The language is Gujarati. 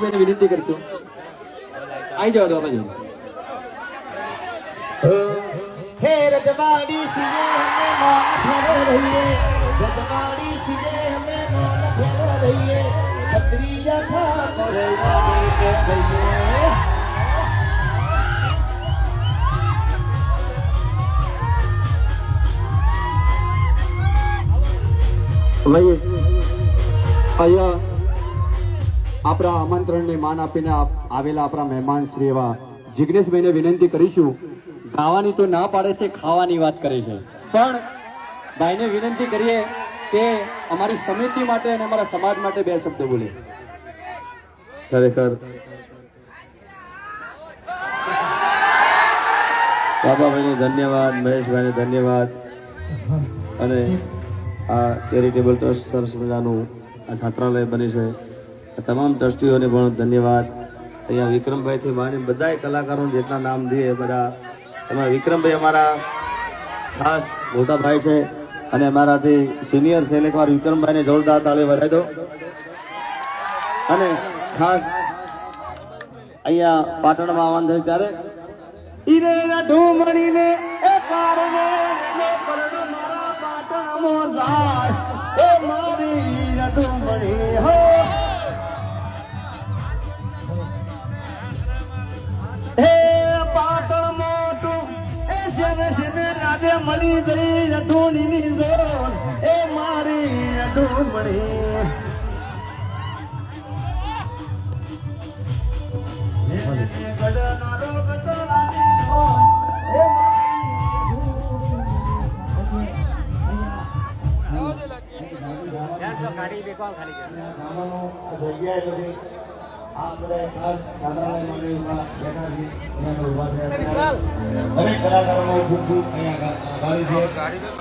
જિગ્નેશભાઈને વિનંતી કરશું, આવી જાવ તો બાજુ. હે રજવાડી સીએ હમે મોન ફેરો રહીએ, રજવાડી સીએ હમે મોન ફેરો રહીએ, છત્રીયા થા કરવાને કે ભઈએ. ભાઈ અહીંયા આપણા આમંત્રણને માન આપીને આવેલા આપણા મહેમાન શ્રી એવા જિગ્નેશભાઈને વિનંતી કરીશું. ગાવાની તો ના પાડે છે, ખાવાની વાત કરે છે, પણ ભાઈને વિનંતી કરીએ કે અમારી સમિતિ માટે અને અમારા સમાજ માટે બે શબ્દ બોલે. ખરેખર બાબાભાઈને ધન્યવાદ, મહેશભાઈને ધન્યવાદ, અને આ ચેરિટેબલ ટ્રસ્ટ સરસ મજાનું આ છાત્રાલય બની છે. આ તમામ ટ્રસ્ટીઓને પણ ધન્યવાદ. અહીંયા વિક્રમભાઈથી માંડીને બધાય કલાકારોને જેટલા નામ દે બધા એમાં વિક્રમભાઈ અમારા ખાસ મોટા ભાઈ છે, અને અમારાથી સિનિયર છે. એકવાર વિક્રમભાઈને જોરદાર તાળી વધાવી દો. અને ખાસ અહીંયા પાટણમાં આવવાનું થયું ત્યારે ઈરે ઢૂમણીને એ કારણે પરણું મારા પાટણમાં જાય, એ મારી ઢૂમણી હો. હે પાટણ મોટું એ શેને શેને રાજે મળી જઈ ઢૂણીની જોર, એ મારી ઢૂમણી. દરેક કલાકારોનો ખૂબ ખૂબ અહીંયા આભારી છે.